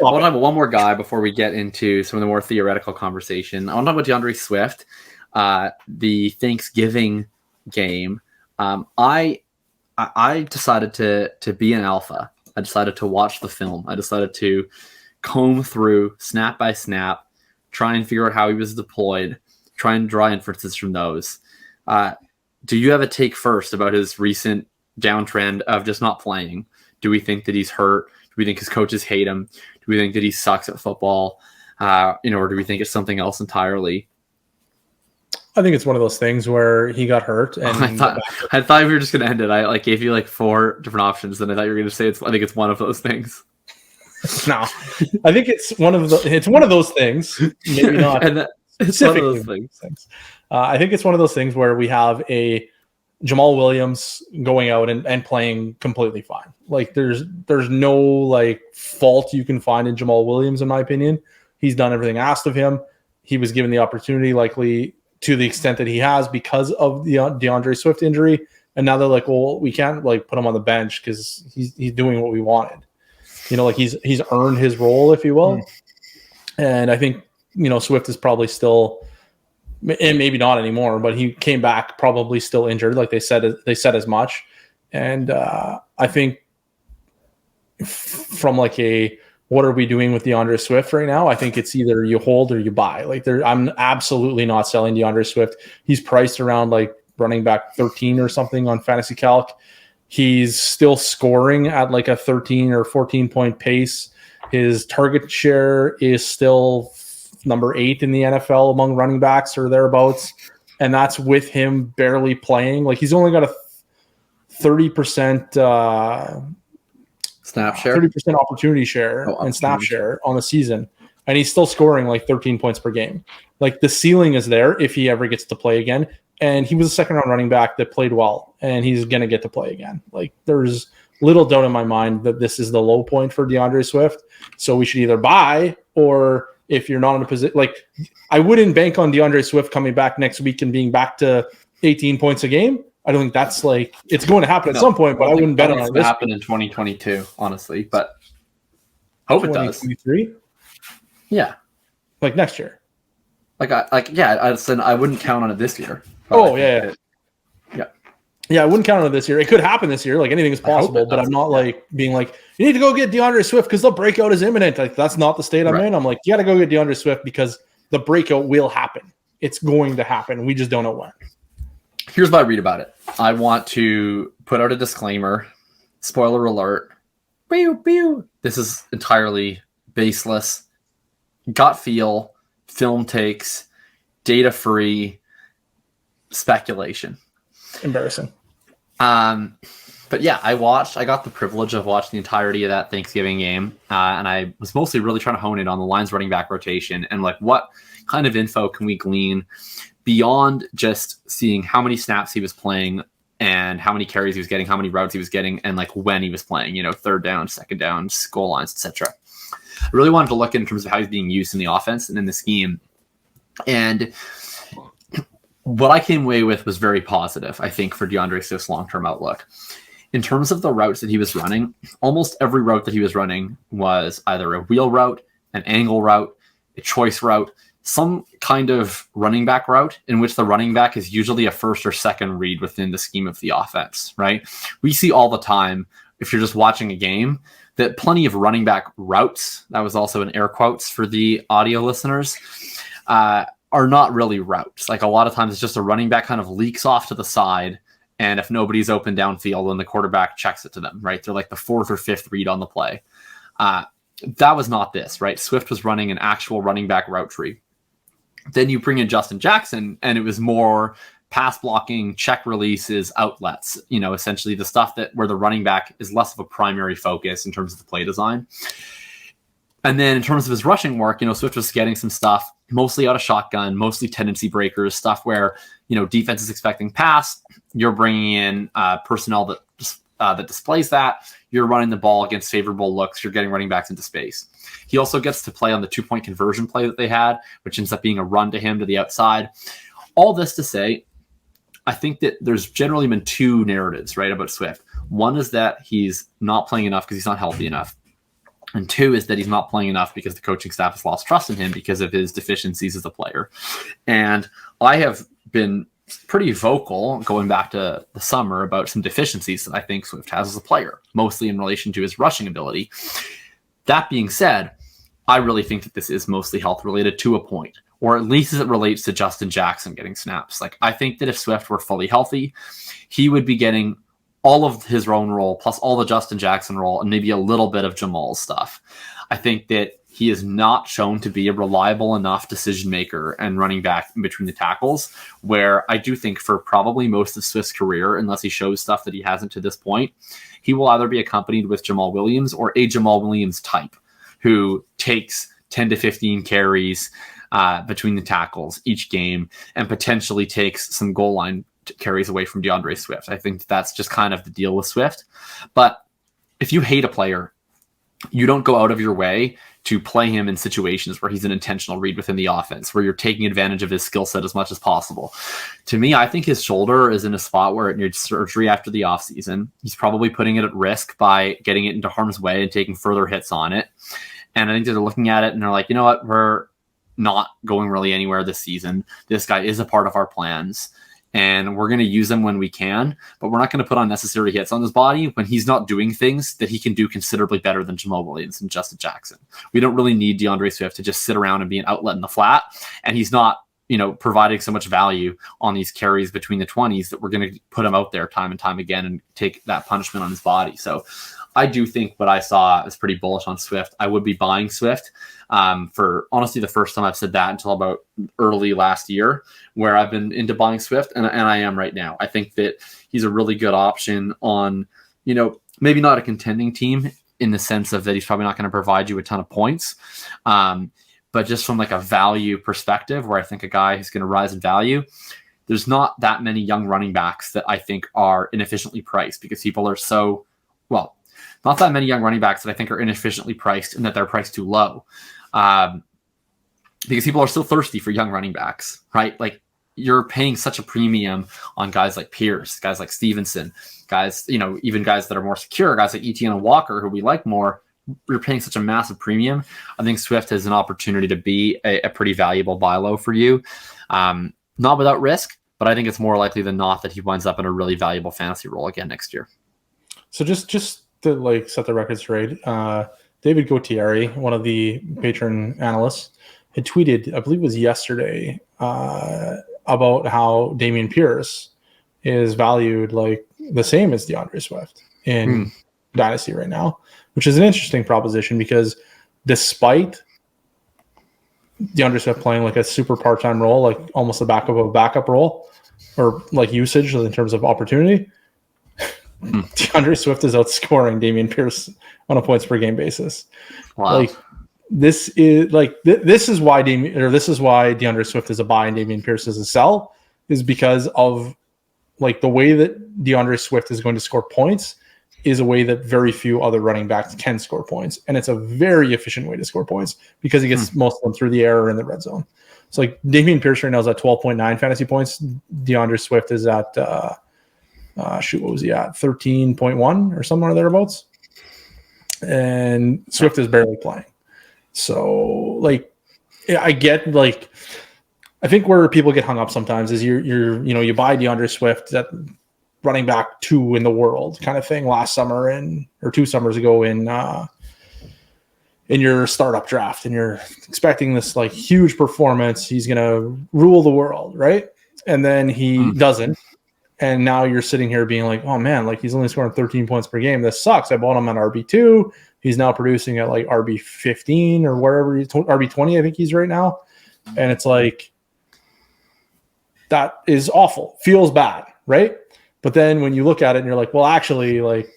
I want to talk about one more guy before we get into some of the more theoretical conversation. I want to talk about DeAndre Swift, the Thanksgiving game. I decided to be an alpha. I decided to watch the film. I decided to comb through snap by snap, try and figure out how he was deployed, try and draw inferences from those. Do you have a take first about his recent downtrend of just not playing? Do we think that he's hurt? Do we think his coaches hate him? Do we think that he sucks at football? Or do we think it's something else entirely? I think it's one of those things where he got hurt. And I thought we were just going to end it. I gave you 4 different options, and I thought you were going to say I think it's one of those things. No, I think it's one of those things. Maybe not. It's one of those things. I think it's one of those things where we have a Jamal Williams going out and playing completely fine. There's no fault you can find in Jamal Williams, in my opinion. He's done everything asked of him. He was given the opportunity, likely to the extent that he has, because of the DeAndre Swift injury. And now they're well, we can't put him on the bench because he's doing what we wanted. He's earned his role, if you will. And I think Swift is probably still, and maybe not anymore, but he came back probably still injured, like they said as much. And I think from what are we doing with DeAndre Swift right now? I think it's either you hold or you buy. I'm absolutely not selling DeAndre Swift. He's priced around running back 13 or something on Fantasy Calc. He's still scoring at a 13 or 14 point pace. His target share is still number 8 in the NFL among running backs or thereabouts. And that's with him barely playing. He's only got a 30% snap share, 30% opportunity share and snap share on the season. And he's still scoring 13 points per game. The ceiling is there if he ever gets to play again. And he was a second round running back that played well, and he's going to get to play again. There's little doubt in my mind that this is the low point for DeAndre Swift. So we should either buy, or if you're not in a position, I wouldn't bank on DeAndre Swift coming back next week and being back to 18 points a game. I don't think that's it's going to happen at some point, but I wouldn't bet on it. It's going to happen in 2022, honestly, but hope it does. 2023? Yeah. Next year. I wouldn't count on it this year. Oh, yeah. Yeah, I wouldn't count on it this year. It could happen this year. Anything is possible, but I'm not being you need to go get DeAndre Swift because the breakout is imminent. That's not the state I'm in. I'm you got to go get DeAndre Swift because the breakout will happen. It's going to happen. We just don't know when. Here's what I read about it. I want to put out a disclaimer. Spoiler alert. Pew, pew. This is entirely baseless. Gut feel, film takes, data-free speculation. Embarrassing. But yeah, I got the privilege of watching the entirety of that Thanksgiving game. And I was mostly really trying to hone in on the Lions running back rotation and what kind of info can we glean beyond just seeing how many snaps he was playing and how many carries he was getting, how many routes he was getting, and when he was playing, third down, second down, goal lines, etc. I really wanted to look in terms of how he's being used in the offense and in the scheme. And what I came away with was very positive, I think, for DeAndre Swift's long-term outlook. In terms of the routes that he was running, almost every route that he was running was either a wheel route, an angle route, a choice route, some kind of running back route in which the running back is usually a first or second read within the scheme of the offense, right? We see all the time, if you're just watching a game, that plenty of running back routes, that was also in air quotes for the audio listeners, are not really routes. A lot of times it's just a running back kind of leaks off to the side, and if nobody's open downfield, then the quarterback checks it to them, right? They're the 4th or 5th read on the play. That was not this, right? Swift was running an actual running back route tree. Then you bring in Justin Jackson, and it was more pass blocking, check releases, outlets, essentially the stuff where the running back is less of a primary focus in terms of the play design. And then in terms of his rushing work, Swift was getting some stuff mostly out of shotgun, mostly tendency breakers, stuff where, defense is expecting pass. You're bringing in personnel that displays that. You're running the ball against favorable looks. You're getting running backs into space. He also gets to play on the 2-point conversion play that they had, which ends up being a run to him to the outside. All this to say, I think that there's generally been 2 narratives, right, about Swift. One is that he's not playing enough because he's not healthy enough. And 2 is that he's not playing enough because the coaching staff has lost trust in him because of his deficiencies as a player. And I have been pretty vocal going back to the summer about some deficiencies that I think Swift has as a player, mostly in relation to his rushing ability. That being said, I really think that this is mostly health related to a point, or at least as it relates to Justin Jackson getting snaps. Like, I think that if Swift were fully healthy, he would be getting all of his own role, plus all the Justin Jackson role, and maybe a little bit of Jamal's stuff. I think that he is not shown to be a reliable enough decision maker and running back in between the tackles, where I do think for probably most of Swift's career, unless he shows stuff that he hasn't to this point, he will either be accompanied with Jamal Williams or a Jamal Williams type who takes 10 to 15 carries between the tackles each game and potentially takes some goal line carries away from DeAndre Swift. I think that's just kind of the deal with Swift. But if you hate a player, you don't go out of your way to play him in situations where he's an intentional read within the offense, where you're taking advantage of his skill set as much as possible. To me, I think his shoulder is in a spot where it needs surgery after the offseason. He's probably putting it at risk by getting it into harm's way and taking further hits on it. And I think they're looking at it and they're like, you know what, we're not going really anywhere this season. This guy is a part of our plans, and we're going to use him when we can, but we're not going to put unnecessary hits on his body when he's not doing things that he can do considerably better than Jamal Williams and Justin Jackson. We don't really need DeAndre Swift to just sit around and be an outlet in the flat, and he's not, providing so much value on these carries between the 20s that we're going to put him out there time and time again and take that punishment on his body. So I do think what I saw is pretty bullish on Swift. I would be buying Swift for honestly the first time I've said that until about early last year, where I've been into buying Swift, and I am right now. I think that he's a really good option on, maybe not a contending team in the sense of that he's probably not going to provide you a ton of points, but just from like a value perspective, where I think a guy who's going to rise in value. There's not that many young running backs that I think are inefficiently priced because people are so, not that many young running backs that I think are inefficiently priced and that they're priced too low. Because people are still thirsty for young running backs, right? Like, you're paying such a premium on guys like Pierce, guys like Stevenson, guys, even guys that are more secure, guys like Etienne and Walker, who we like more. You're paying such a massive premium. I think Swift has an opportunity to be a pretty valuable buy low for you. Not without risk, but I think it's more likely than not that he winds up in a really valuable fantasy role again next year. So just to set the record straight, David Gautieri, one of the patron analysts, had tweeted, I believe it was yesterday, about how Dameon Pierce is valued like the same as DeAndre Swift in Dynasty right now, which is an interesting proposition because despite DeAndre Swift playing like a super part-time role, like almost a backup role, or like usage in terms of opportunity, DeAndre Swift is outscoring Dameon Pierce on a points per game basis. Wow. Like, this is why DeAndre Swift is a buy and Dameon Pierce is a sell, is because of like the way that DeAndre Swift is going to score points is a way that very few other running backs can score points, and it's a very efficient way to score points because he gets most of them through the air or in the red zone. So like Dameon Pierce right now is at 12.9 fantasy points. DeAndre Swift is at what was he at? 13.1 or somewhere thereabouts. And Swift is barely playing. So like, I get like, I think where people get hung up sometimes is you buy DeAndre Swift at running back 2 in the world kind of thing last summer or 2 summers ago in your startup draft, and you're expecting this like huge performance. He's going to rule the world, right? And then he doesn't. And now you're sitting here being like, oh man, like he's only scoring 13 points per game. This sucks. I bought him at RB2. He's now producing at like RB15 or wherever he's RB20, I think he's right now. And it's like, that is awful. Feels bad, right? But then when you look at it and you're like, well, actually, like,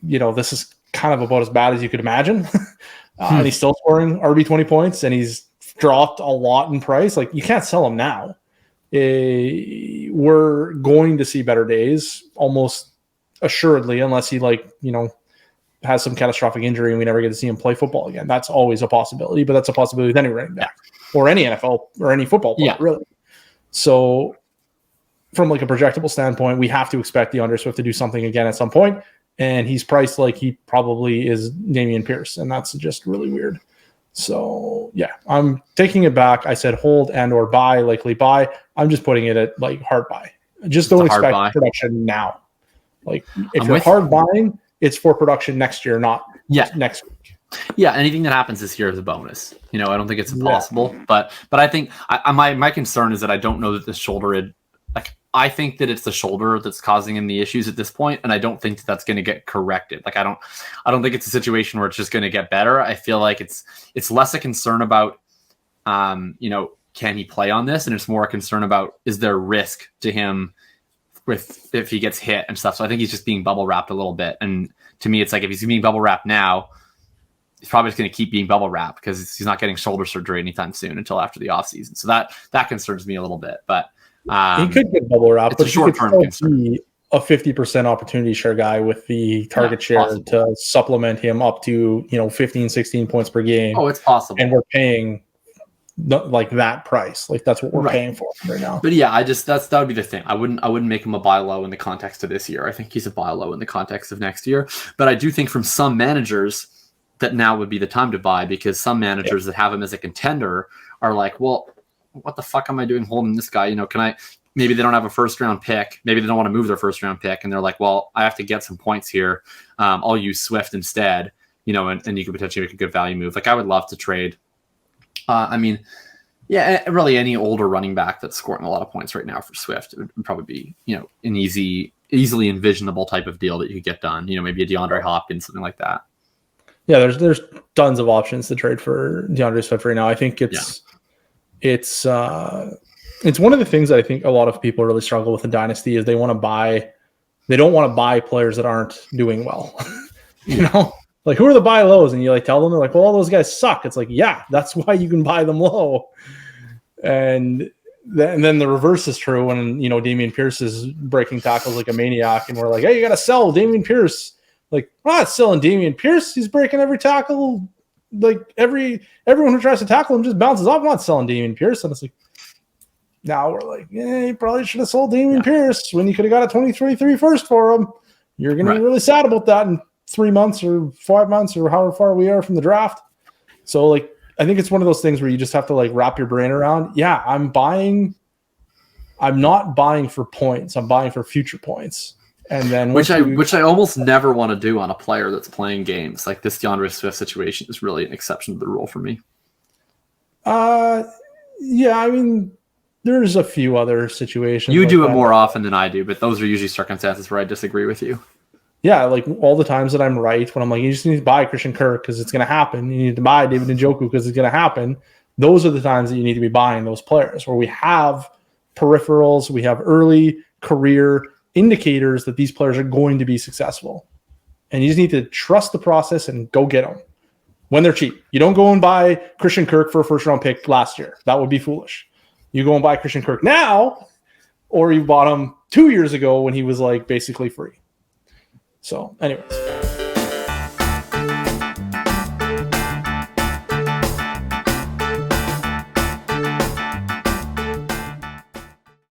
this is kind of about as bad as you could imagine. And he's still scoring RB20 points and he's dropped a lot in price. Like, you can't sell him now. We're going to see better days almost assuredly, unless he has some catastrophic injury and we never get to see him play football again. That's always a possibility, but that's a possibility with any running back or any NFL or any football player, really. So from like a projectable standpoint, we have to expect DeAndre Swift to do something again at some point. and he's priced like he probably is Dameon Pierce, and that's just really weird. So yeah, I'm taking it back. I said hold and or buy, likely buy. I'm just putting it at like hard buy. Just don't expect production now. Like if you're hard buying, it's for production next year, not next week. Yeah, anything that happens this year is a bonus. I don't think it's impossible, but I think my concern is that I don't know that the shoulder, I think that it's the shoulder that's causing him the issues at this point, and I don't think that that's going to get corrected. Like I don't think it's a situation where it's just going to get better. I feel like it's less a concern about, can he play on this, and it's more a concern about is there risk to him if he gets hit and stuff. So I think he's just being bubble wrapped a little bit, and to me, it's like if he's being bubble wrapped now, he's probably just going to keep being bubble wrapped because he's not getting shoulder surgery anytime soon until after the offseason. So that concerns me a little bit, but. He could get bubble wrapped, but he could still be a 50% opportunity share guy with the target share possible. To supplement him up to 15, 16 points per game. Oh, it's possible, and we're paying like that price. Like that's what we're paying for right now. But yeah, that would be the thing. I wouldn't make him a buy low in the context of this year. I think he's a buy low in the context of next year. But I do think from some managers that now would be the time to buy, because some managers that have him as a contender are like, well, what the fuck am I doing holding this guy? Maybe they don't have a first round pick. Maybe they don't want to move their first round pick. And they're like, well, I have to get some points here. I'll use Swift instead, and you could potentially make a good value move. Like I would love to trade. Really any older running back that's scoring a lot of points right now for Swift, it would probably be, an easily envisionable type of deal that you could get done. Maybe a DeAndre Hopkins, something like that. Yeah, there's tons of options to trade for DeAndre Swift right now. I think it's one of the things that I think a lot of people really struggle with in Dynasty is they don't want to buy players that aren't doing well. Like who are the buy lows? And you tell them, they're like, well, all those guys suck. It's like, yeah, that's why you can buy them low. And then the reverse is true when, Dameon Pierce is breaking tackles like a maniac and we're like, hey, you got to sell Dameon Pierce. Like, I'm not selling Dameon Pierce. He's breaking every tackle. Like everyone who tries to tackle him just bounces off. I'm not selling Dameon Pierce. And it's like, now we're like, you probably should have sold Dameon Pierce when you could have got a 2023 first for him. You're going to be really sad about that in 3 months or 5 months or however far we are from the draft. So I think it's one of those things where you just have to wrap your brain around. Yeah, I'm not buying for points. I'm buying for future points. And then which I almost never want to do on a player that's playing games. Like this DeAndre Swift situation is really an exception to the rule for me. There's a few other situations. You do it more often than I do, but those are usually circumstances where I disagree with you. Yeah, all the times that I'm right when I'm like, you just need to buy Christian Kirk because it's going to happen. You need to buy David Njoku because it's going to happen. Those are the times that you need to be buying those players where we have peripherals, we have early career indicators that these players are going to be successful. And you just need to trust the process and go get them when they're cheap. You don't go and buy Christian Kirk for a first round pick last year. That would be foolish. You go and buy Christian Kirk now, or you bought him 2 years ago when he was basically free. So anyways,